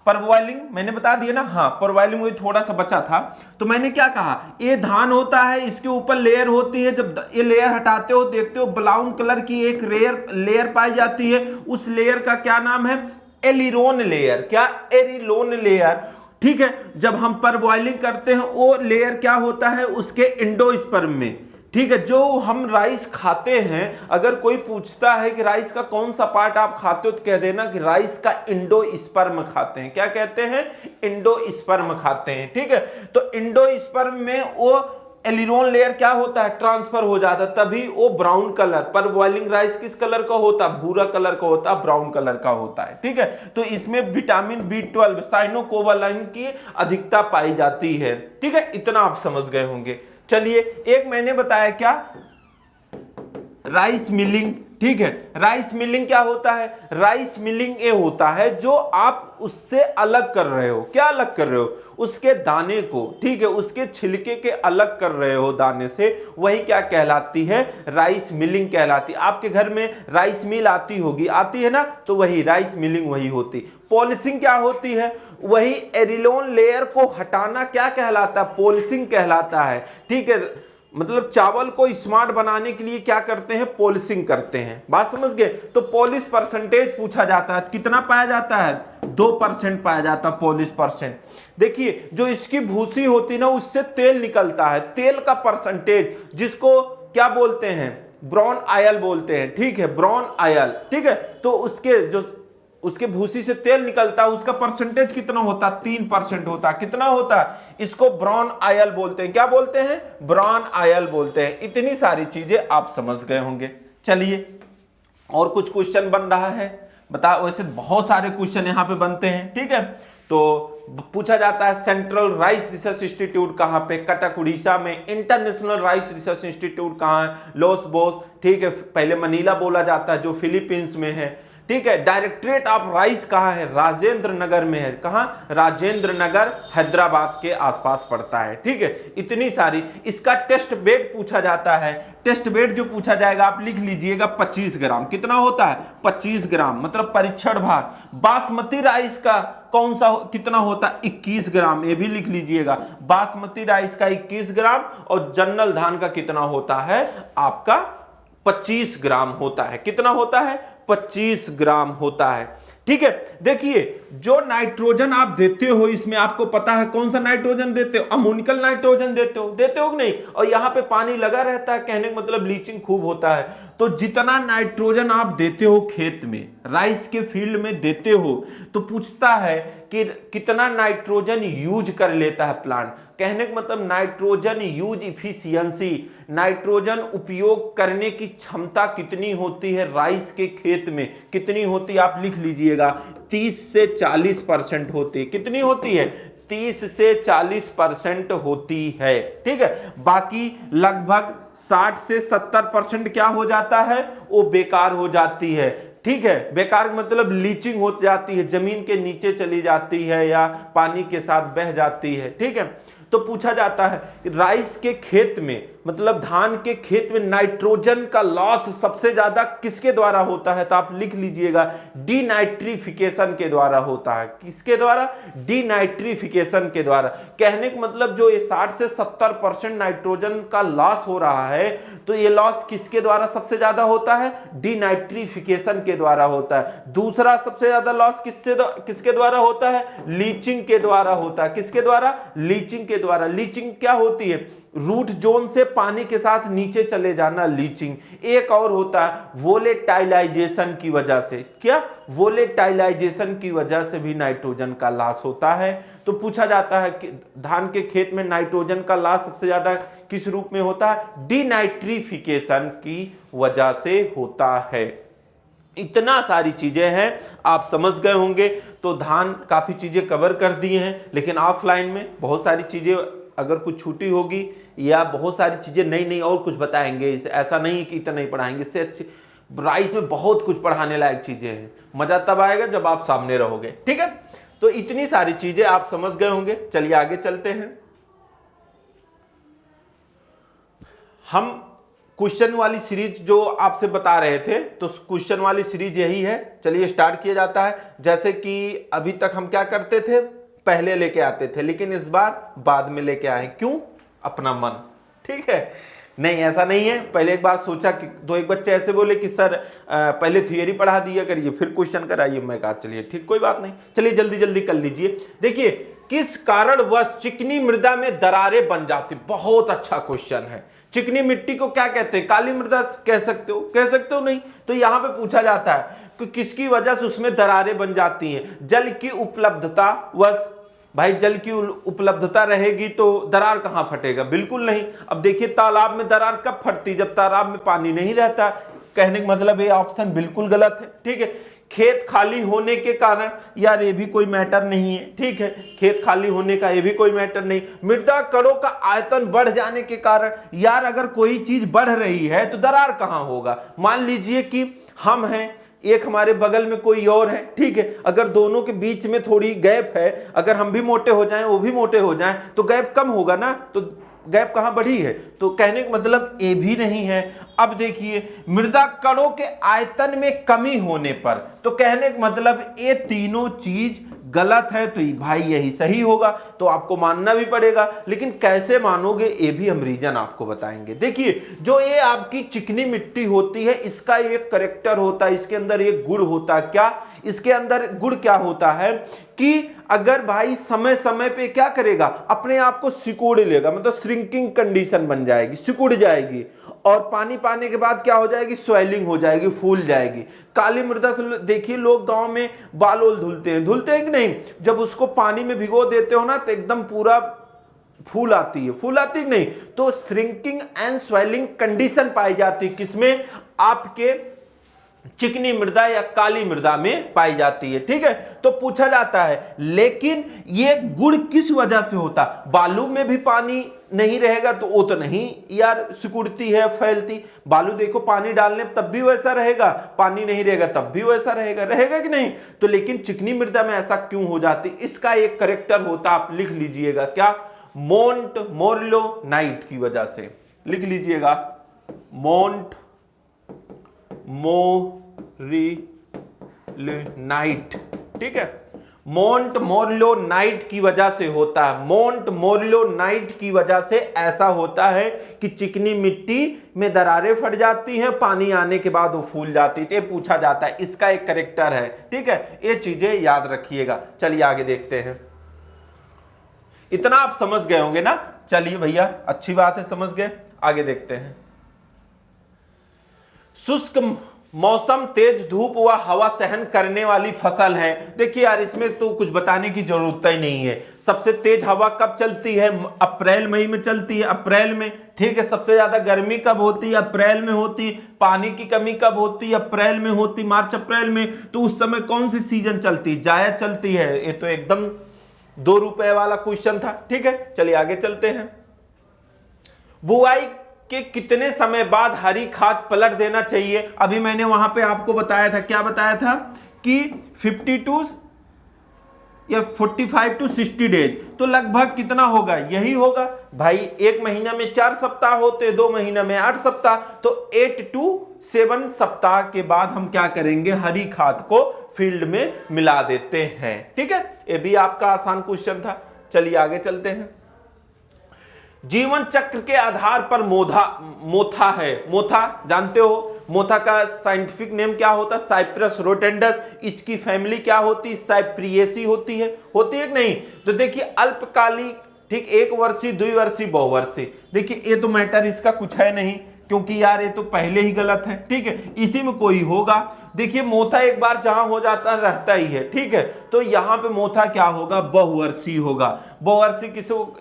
A: परबॉइलिंग। मैंने बता दिया ना, हाँ परबॉइलिंग वही थोड़ा सा बचा था। तो मैंने क्या कहा, ये धान होता है, इसके ऊपर लेयर होती है। जब ये लेयर हटाते हो देखते हो ब्राउन कलर की एक लेयर पाई जाती है। उस लेयर का क्या नाम है, एलिरोन लेयर। क्या, एरिलोन लेयर, ठीक है। जब हम परबॉइलिंग करते हैं वो लेयर क्या होता है, उसके एंडोस्पर्म में, ठीक है। जो हम राइस खाते हैं, अगर कोई पूछता है कि राइस का कौन सा पार्ट आप खाते हो, तो कह देना कि राइस का एंडोस्पर्म खाते हैं। क्या कहते हैं, एंडोस्पर्म खाते हैं, ठीक है। तो एंडोस्पर्म में वो एलिरोन लेयर क्या होता है, ट्रांसफर हो जाता है, तभी वो ब्राउन कलर, पर बॉइलिंग राइस किस कलर का होता है, भूरा कलर का होता है, ब्राउन कलर का होता है, ठीक है। तो इसमें विटामिन B12 साइनोकोबालाइन की अधिकता पाई जाती है, ठीक है। इतना आप समझ गए होंगे। चलिए एक मैंने बताया क्या, राइस मिलिंग, ठीक है। राइस मिलिंग क्या होता है, राइस मिलिंग ये होता है जो आप उससे अलग कर रहे हो। क्या अलग कर रहे हो, उसके दाने को, ठीक है, उसके छिलके के अलग कर रहे हो दाने से, वही क्या कहलाती है, राइस मिलिंग कहलाती है। आपके घर में राइस मिल आती होगी, आती है ना, तो वही राइस मिलिंग वही होती। पॉलिशिंग क्या होती है, वही एरिलोन लेयर को हटाना क्या कहलाता है, पॉलिशिंग कहलाता है, ठीक है। मतलब चावल को स्मार्ट बनाने के लिए क्या करते हैं, पॉलिशिंग करते हैं। बात समझ गए। तो पॉलिश परसेंटेज पूछा जाता है, कितना पाया जाता है, 2% पाया जाता है पॉलिश परसेंट। देखिए जो इसकी भूसी होती है ना, उससे तेल निकलता है, तेल का परसेंटेज, जिसको क्या बोलते हैं, ब्राउन ऑयल बोलते हैं, ठीक है, ब्राउन ऑयल, ठीक है। तो उसके भूसी से तेल निकलता है, उसका परसेंटेज कितना होता है, 3% होता है। कितना होता है, इसको ब्राउन ऑयल बोलते हैं। क्या बोलते हैं, ब्राउन ऑयल बोलते हैं। इतनी सारी चीजें आप समझ गए होंगे। चलिए और कुछ क्वेश्चन बन रहा है, बता, वैसे बहुत सारे क्वेश्चन यहाँ पे बनते हैं, ठीक है। तो पूछा जाता है सेंट्रल राइस रिसर्च इंस्टीट्यूट कहाँ पे, कटक उड़ीसा में। इंटरनेशनल राइस रिसर्च इंस्टीट्यूट कहाँ है, लॉस बोस, ठीक है, पहले मनीला बोला जाता है, जो फिलीपींस में है, ठीक है। डायरेक्टरेट ऑफ राइस कहाँ है, राजेंद्र नगर में है। कहाँ, राजेंद्र नगर, हैदराबाद के आसपास पड़ता है, ठीक है। इतनी सारी, इसका टेस्ट वेट पूछा जाता है। टेस्ट वेट जो पूछा जाएगा आप लिख लीजिएगा 25 ग्राम। कितना होता है, 25 ग्राम, मतलब परीक्षण भार। बासमती राइस का कौन सा कितना होता है, 21 ग्राम, ये भी लिख लीजिएगा। बासमती राइस का 21 ग्राम और जनरल धान का कितना होता है, आपका 25 ग्राम होता है। कितना होता है, 25 ग्राम होता है, ठीक है। देखिए जो नाइट्रोजन आप देते हो, इसमें आपको पता है कौन सा नाइट्रोजन देते हो, अमोनिकल नाइट्रोजन देते हो कि नहीं, और यहाँ पे पानी लगा रहता है, कहने का मतलब ब्लीचिंग खूब होता है। तो जितना नाइट्रोजन आप देते हो खेत में, राइस के फील्ड में देते हो, तो पूछता है कि कितना नाइट्रोजन यूज कर लेता है प्लांट। कहने का मतलब नाइट्रोजन यूज इफिशियंसी, नाइट्रोजन उपयोग करने की क्षमता कितनी होती है राइस के खेत में, कितनी होती है आप लिख लीजिएगा, 30 से 40% होती है। कितनी होती है, 30 से 40% होती है, ठीक है। बाकी लगभग 60 से 70% क्या हो जाता है, वो बेकार हो जाती है, ठीक है। बेकार मतलब लीचिंग हो जाती है, जमीन के नीचे चली जाती है या पानी के साथ बह जाती है, ठीक है। तो पूछा जाता है राइस के खेत में, मतलब धान के खेत में नाइट्रोजन का लॉस सबसे ज्यादा किसके द्वारा होता है, तो आप लिख लीजिएगा डीनाइट्रिफिकेशन के द्वारा होता है। किसके द्वारा, डीनाइट्रिफिकेशन के द्वारा। कहने का मतलब जो ये 60 से 70% नाइट्रोजन का लॉस हो रहा है, तो ये लॉस किसके द्वारा सबसे ज्यादा होता है, डीनाइट्रिफिकेशन के के द्वारा होता है। दूसरा सबसे ज्यादा लॉस किसके द्वारा होता है? लीचिंग के द्वारा होता है। किसके द्वारा? लीचिंग के द्वारा। लीचिंग क्या होती है? रूट जोन से पानी के साथ नीचे चले जाना, लीचिंग। एक और होता है वोलेटाइलाइजेशन की वजह से। क्या? वोलेटाइलाइजेशन की वजह से भी नाइट्रोजन का लॉस होता है। तो पूछा जाता है कि धान के खेत में नाइट्रोजन का लॉस सबसे ज्यादा किस रूप में होता है? डिनाइट्रिफिकेशन की वजह से होता है। इतना सारी चीजें हैं, आप समझ गए होंगे। तो धान काफी चीजें कवर कर दिए हैं, लेकिन ऑफलाइन में बहुत सारी चीजें अगर कुछ छूटी होगी या बहुत सारी चीजें नई नई और कुछ बताएंगे। इसे ऐसा नहीं है कि इतना ही पढ़ाएंगे, इससे अच्छी राइस में बहुत कुछ पढ़ाने लायक चीजें हैं। मजा तब आएगा जब आप सामने रहोगे। ठीक है, तो इतनी सारी चीजें आप समझ गए होंगे। चलिए आगे चलते हैं। हम क्वेश्चन वाली सीरीज जो आपसे बता रहे थे, तो क्वेश्चन वाली सीरीज यही है। चलिए स्टार्ट किया जाता है। जैसे कि अभी तक हम क्या करते थे? पहले लेके आते थे, लेकिन इस बार बाद में लेके आए। क्यों? अपना मन। ठीक है, नहीं ऐसा नहीं है। पहले एक बार सोचा कि एक बच्चे ऐसे बोले कि सर पहले थियरी पढ़ा दिया करिए फिर क्वेश्चन कराइए। मैं कहा चलिए ठीक, कोई बात नहीं, चलिए जल्दी जल्दी कर लीजिए। देखिए, किस कारणवश चिकनी मृदा में दरारें बन जाती? बहुत अच्छा क्वेश्चन है। चिकनी मिट्टी को क्या कहते हैं? काली मृदा कह सकते हो? कह सकते हो नहीं? तो यहां पे पूछा जाता है कि किसकी वजह से उसमें दरारें बन जाती हैं? जल की उपलब्धता वश। भाई जल की उपलब्धता रहेगी तो दरार कहां फटेगा? बिल्कुल नहीं। अब देखिए, तालाब में दरार कब फटती? जब तालाब में पानी नहीं रहता। कहने का मतलब ये ऑप्शन बिल्कुल गलत है। ठीक है, खेत खाली होने के कारण, यार ये भी कोई मैटर नहीं है। ठीक है, खेत खाली होने का ये भी कोई मैटर नहीं। मृदा कणों का आयतन बढ़ जाने के कारण, यार अगर कोई चीज बढ़ रही है तो दरार कहां होगा? मान लीजिए कि हम हैं, एक हमारे बगल में कोई और है। ठीक है, अगर दोनों के बीच में थोड़ी गैप है, अगर हम भी मोटे हो जाएं वो भी मोटे हो जाएं तो गैप कम होगा ना। तो गैप कहां बढ़ी है? तो कहने का मतलब ए भी नहीं है। अब देखिए, मृदा कणों के आयतन में कमी होने पर, तो कहने का मतलब ये तीनों चीज गलत है। तो भाई यही सही होगा, तो आपको मानना भी पड़ेगा। लेकिन कैसे मानोगे ये भी हम रीजन आपको बताएंगे। देखिए, जो ये आपकी चिकनी मिट्टी होती है, इसका एक कैरेक्टर होता है, इसके अंदर एक गुण होता है। क्या? इसके अंदर गुण क्या होता है कि अगर भाई समय समय पे क्या करेगा? अपने आप को सिकुड़ लेगा, मतलब श्रिंकिंग कंडीशन बन जाएगी, सिकुड़ जाएगी। और पानी पाने के बाद क्या हो जाएगी? स्वेलिंग हो जाएगी, फूल जाएगी। काली मृदा से देखिए, लोग गांव में बाल ओल धुलते हैं कि नहीं? जब उसको पानी में भिगो देते हो ना तो एकदम पूरा फूल आती है। फूल आती है नहीं? तो श्रिंकिंग एंड स्वेलिंग कंडीशन पाई जाती है किसमें? आपके चिकनी मृदा या काली मृदा में पाई जाती है। ठीक है, तो पूछा जाता है लेकिन ये गुण किस वजह से होता? बालू में भी पानी नहीं रहेगा तो वो तो नहीं यार सिकुड़ती है, फैलती। बालू देखो, पानी डालने तब भी वैसा रहेगा, पानी नहीं रहेगा तब भी वैसा रहेगा, रहेगा कि नहीं? तो लेकिन चिकनी मृदा में ऐसा क्यों हो जाती? इसका एक कैरेक्टर होता, आप लिख लीजिएगा। क्या? मोंट मोरलोनाइट की वजह से। लिख लीजिएगा, मोंट मोरिनाइट। ठीक है, मोंट मोरलोनाइट की वजह से होता है। मोंट मोरलोनाइट की वजह से ऐसा होता है कि चिकनी मिट्टी में दरारें फट जाती हैं, पानी आने के बाद वो फूल जाती है। तो पूछा जाता है, इसका एक कैरेक्टर है। ठीक है, ये चीजें याद रखिएगा। चलिए आगे देखते हैं। इतना आप समझ गए होंगे ना? चलिए भैया, अच्छी बात है, समझ गए। आगे देखते हैं। शुष्क मौसम, तेज धूप व हवा सहन करने वाली फसल है। देखिए यार, इसमें तो कुछ बताने की जरूरत ही नहीं है। सबसे तेज हवा कब चलती है? अप्रैल मई में चलती है, अप्रैल में। ठीक है, सबसे ज्यादा गर्मी कब होती है? अप्रैल में होती है। पानी की कमी कब होती है? अप्रैल में होती, मार्च अप्रैल में। तो उस समय कौन सी सीजन चलती है? जायद चलती है। ये तो एकदम 2 रुपए वाला क्वेश्चन था। ठीक है, चलिए आगे चलते हैं। बुआई के कितने समय बाद हरी खाद पलट देना चाहिए? अभी मैंने वहां पे आपको बताया था, क्या बताया था कि 52 या 45 टू 60 डेज। तो लगभग कितना होगा? यही होगा भाई। 1 महीना में 4 सप्ताह होते, 2 महीना में 8 सप्ताह, तो 8 to 7 सप्ताह के बाद हम क्या करेंगे? हरी खाद को फील्ड में मिला देते हैं। ठीक है, ये भी आपका आसान क्वेश्चन था। चलिए आगे चलते हैं। जीवन चक्र के आधार पर मोथा है। मोथा जानते हो, मोथा का साइंटिफिक नेम क्या होता है? Cyprus rotundus. इसकी फैमिली क्या होती है? साइप्रियेसी होती है कि नहीं? तो देखिए अल्पकालिक, ठीक, 1 वर्षीय, 2 वर्षीय, बहुवर्षीय। देखिए ये तो मैटर इसका कुछ है नहीं, क्योंकि यार ये तो पहले ही गलत है, ठीक है, इसी में कोई होगा। देखिए मोथा एक बार जहां हो जाता रहता ही है, ठीक है, तो यहां पे मोथा क्या होगा? बहुवर्षीय होगा। बहुवर्षीय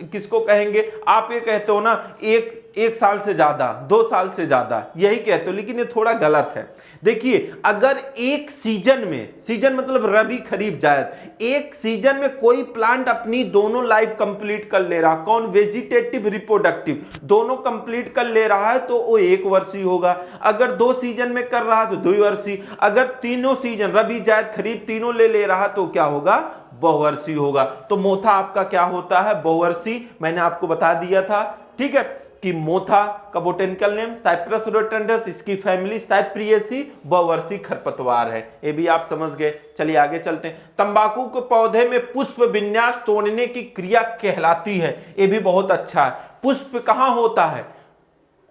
A: किसको कहेंगे? आप ये कहते हो ना एक साल से ज्यादा, 2 साल से ज्यादा, यही कहते हो, लेकिन ये थोड़ा गलत है। देखिए अगर एक सीजन में, सीजन मतलब रबी खरीफ जायद, एक सीजन में कोई प्लांट अपनी दोनों लाइफ कंप्लीट कर ले रहा, कौन? वेजिटेटिव रिप्रोडक्टिव, दोनों कंप्लीट कर ले रहा है, तो वो 1 वर्षीय होगा। अगर 2 सीजन में कर रहा है तो 2 वर्षीय। अगर तीनों सीजन रबी जायद खरीफ तीनों ले रहा तो क्या होगा? बहुवर्षीय होगा। तो मोथा आपका क्या होता है? बहुवर्षीय। मैंने आपको बता दिया था, ठीक है, कि मोथा का बोटेनिकल नेम साइप्रस रोटेंडस, इसकी फैमिली साइप्रियेसी, बहुवर्षीय खरपतवार है। ये भी आप समझ गए। चलिए आगे चलते हैं। तंबाकू के पौधे में पुष्प विन्यास तोड़ने की क्रिया कहलाती है। ये भी बहुत अच्छा है। पुष्प कहां होता है?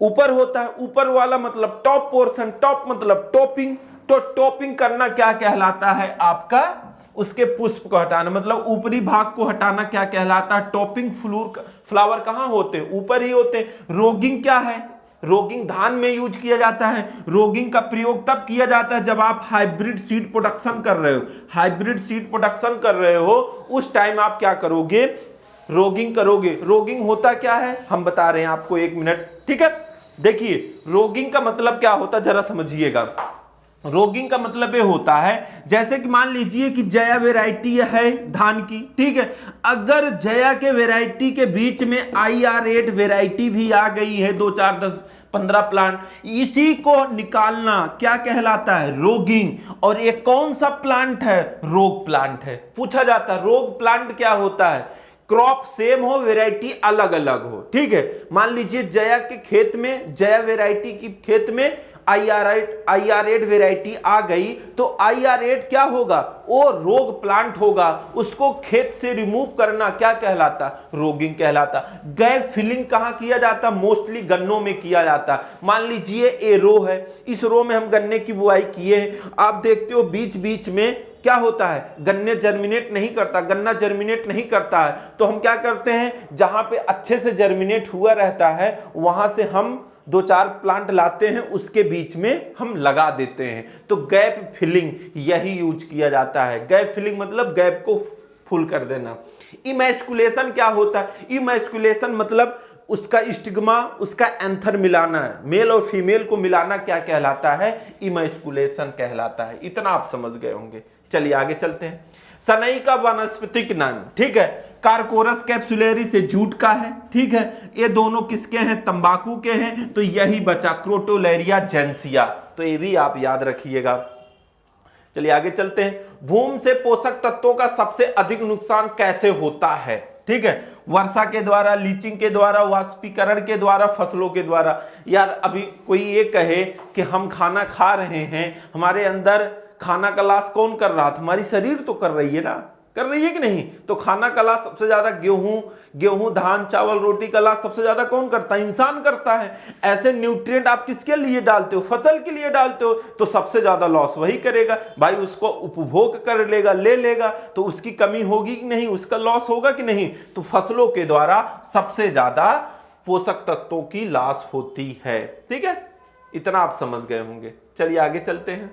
A: ऊपर होता है। ऊपर वाला मतलब टॉप पोर्शन, टॉप मतलब टॉपिंग, तो टॉपिंग करना क्या कहलाता है आपका? उसके पुष्प को हटाना, मतलब ऊपरी भाग को हटाना क्या कहलाता है? टॉपिंग। फ्लावर कहां होते हैं? ऊपर ही होते हैं। रोगिंग क्या है? रोगिंग धान में यूज किया जाता है। रोगिंग का प्रयोग तब किया जाता है जब आप हाइब्रिड सीड प्रोडक्शन कर रहे हो। हाइब्रिड सीड प्रोडक्शन कर रहे हो उस टाइम आप क्या करोगे? रोगिंग करोगे। रोगिंग होता क्या है हम बता रहे हैं आपको, 1 मिनट, ठीक है। देखिए रोगिंग का मतलब क्या होता है जरा समझिएगा। रोगिंग का मतलब ये होता है, जैसे कि मान लीजिए कि जया वैरायटी है धान की, ठीक है, अगर जया के वैरायटी के बीच में IR8 वैरायटी भी आ गई है, 2 4 10 15 प्लांट, इसी को निकालना क्या कहलाता है? रोगिंग। और ये कौन सा प्लांट है? रोग प्लांट है। पूछा जाता है रोग प्लांट क्या होता है? क्रॉप सेम हो, वैरायटी अलग अलग हो, ठीक है। मान लीजिए जया के खेत में, जया वैरायटी की खेत में IR8 वैरायटी आ गई, तो IR8 क्या होगा? वो रोग प्लांट होगा। उसको खेत से रिमूव करना क्या कहलाता? रोगिंग कहलाता। गैप फिलिंग कहां किया जाता? मोस्टली गन्नों में किया जाता। मान लीजिए ये रो है, इस रो में हम गन्ने की बुआई किए हैं। आप देखते हो बीच बीच में क्या होता है? गन्ने जर्मिनेट नहीं करता, गन्ना जर्मिनेट नहीं करता है, तो हम क्या करते हैं? जहां पे अच्छे से जर्मिनेट हुआ रहता है वहां से हम 2 4 प्लांट लाते हैं, उसके बीच में हम लगा देते हैं। तो गैप फिलिंग यही यूज किया जाता है। गैप फिलिंग मतलब गैप को फुल कर देना। इमैस्कुलेशन क्या होता है? इमैस्कुलेशन मतलब उसका स्टिग्मा, उसका एंथर मिलाना है, मेल और फीमेल को मिलाना क्या कहलाता है? इमैस्कुलेशन कहलाता है। इतना आप समझ गए होंगे। चलिए आगे चलते हैं। सनई का वानस्पतिक नाम, ठीक है, कार्कोरस कैप्सुलरी से जूट का है, ठीक है। ये दोनों किसके हैं? तंबाकू के हैं। तो यही बचा क्रोटोलेरिया जेंसिया, तो ये भी आप याद रखिएगा। चलिए आगे चलते हैं। भूमि से पोषक तत्वों का सबसे अधिक नुकसान कैसे होता है? ठीक है, वर्षा के द्वारा, लीचिंग के द्वारा, वाष्पीकरण के द्वारा, फसलों के द्वारा। यार अभी कोई ये कहे कि हम खाना खा रहे हैं, हमारे अंदर खाना का लॉस कौन कर रहा था? हमारी शरीर तो कर रही है ना, कर रही है कि नहीं? तो खाना का लॉस सबसे ज्यादा गेहूं, धान, चावल, रोटी का लॉस सबसे ज्यादा कौन करता है? इंसान करता है। ऐसे न्यूट्रिएंट आप किसके लिए डालते हो? फसल के लिए डालते हो, तो सबसे ज्यादा लॉस वही करेगा भाई। उसको उपभोग कर लेगा, ले लेगा, तो उसकी कमी होगी कि नहीं? उसका लॉस होगा कि नहीं? तो फसलों के द्वारा सबसे ज्यादा पोषक तत्वों की लॉस होती है, ठीक है। इतना आप समझ गए होंगे। चलिए आगे चलते हैं।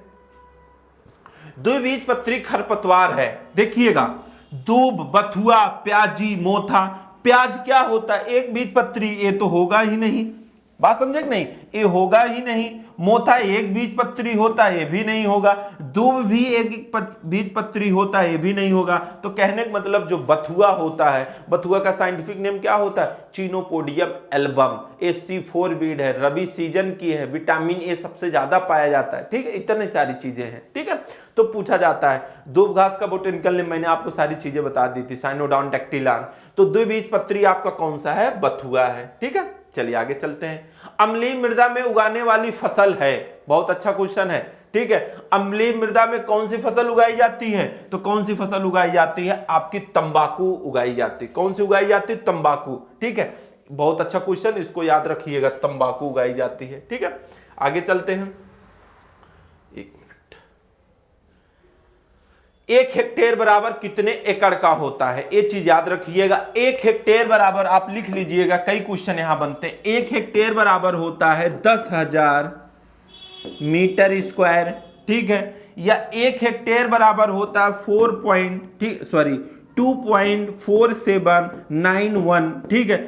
A: द्विबीजपत्री खरपतवार है, देखिएगा, दूब, बथुआ, प्याजी, मोथा। प्याज क्या होता है? एक बीजपत्री, ये तो होगा ही नहीं, बात समझे कि नहीं? ये होगा ही नहीं। मोथा एक बीजपत्री होता है, ये भी नहीं होगा। दूब भी एक बीजपत्री होता है, ये भी नहीं होगा। तो कहने का मतलब जो बथुआ होता है, बथुआ का साइंटिफिक नेम क्या होता है? Chenopodium album. AC4 बीड है, रबी सीजन की है, विटामिन ए सबसे ज्यादा पाया जाता है, ठीक है। इतनी सारी चीजें हैं, ठीक है। तो पूछा जाता है दूब घास का बोटेनिकल नेम, मैंने आपको सारी चीजें बता दी थी, साइनोडॉन टेक्टिलान। तो द्विबीजपत्री आपका कौन सा है? बथुआ है, ठीक है। चलिए आगे चलते हैं। अम्लीय मृदा में उगाने वाली फसल है, बहुत अच्छा क्वेश्चन है, ठीक है। अम्लीय मृदा में कौन सी फसल उगाई जाती है? तो कौन सी फसल उगाई जाती है? आपकी तंबाकू उगाई जाती है। कौन सी उगाई जाती है? तंबाकू, ठीक है। बहुत अच्छा क्वेश्चन, इसको याद रखिएगा, तंबाकू उगाई जाती है। ठीक है, आगे चलते हैं। एक मिनट, 1 हेक्टेयर बराबर कितने एकड़ का होता है, ये चीज याद रखिएगा। 1 हेक्टेयर बराबर, आप लिख लीजिएगा, कई क्वेश्चन यहां बनते हैं। 1 हेक्टेयर बराबर होता है 10,000 मीटर स्क्वायर। ठीक है, या 1 हेक्टेयर बराबर होता है 2.4791, ठीक है,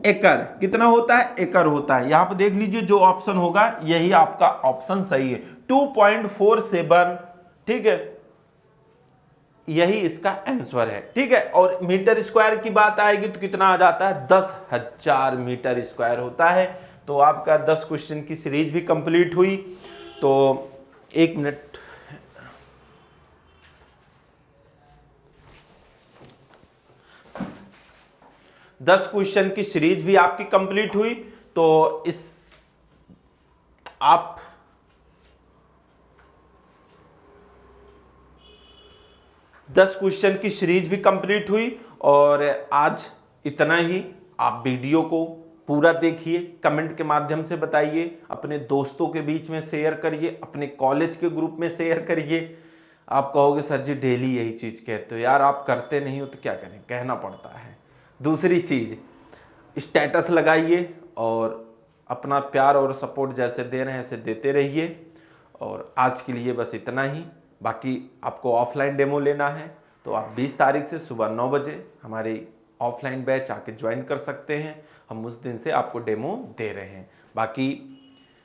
A: एकड़ कितना होता है, एकड़ होता है। यहां पर देख लीजिए, जो ऑप्शन होगा यही आपका ऑप्शन सही है, 2.47, ठीक है, यही इसका आंसर है। ठीक है, और मीटर स्क्वायर की बात आएगी तो कितना आ जाता है, 10,000 मीटर स्क्वायर होता है। तो आपका 10 क्वेश्चन की सीरीज भी कंप्लीट हुई। तो 1 मिनट, दस क्वेश्चन की सीरीज भी आपकी कंप्लीट हुई। तो इस आप 10 क्वेश्चन की सीरीज भी कंप्लीट हुई। और आज इतना ही। आप वीडियो को पूरा देखिए, कमेंट के माध्यम से बताइए, अपने दोस्तों के बीच में शेयर करिए, अपने कॉलेज के ग्रुप में शेयर करिए। आप कहोगे सर जी डेली यही चीज़ कहते हो, यार आप करते नहीं हो तो क्या करें, कहना पड़ता है। दूसरी चीज़, स्टेटस लगाइए और अपना प्यार और सपोर्ट जैसे दे रहे हैं ऐसे देते रहिए। और आज के लिए बस इतना ही। बाकी आपको ऑफलाइन डेमो लेना है तो आप 20 तारीख से सुबह 9 बजे हमारी ऑफलाइन बैच आके ज्वाइन कर सकते हैं। हम उस दिन से आपको डेमो दे रहे हैं। बाकी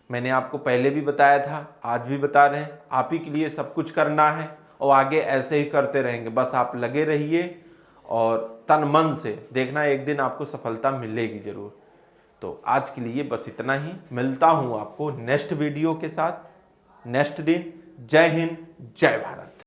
A: मैंने आपको पहले भी बताया था, आज भी बता रहे हैं, आप ही के लिए सब कुछ करना है और आगे ऐसे ही करते रहेंगे। बस आप लगे रहिए और तन मन से देखना, एक दिन आपको सफलता मिलेगी ज़रूर। तो आज के लिए बस इतना ही। मिलता हूँ आपको नेक्स्ट वीडियो के साथ नेक्स्ट दिन। जय हिंद, जय भारत।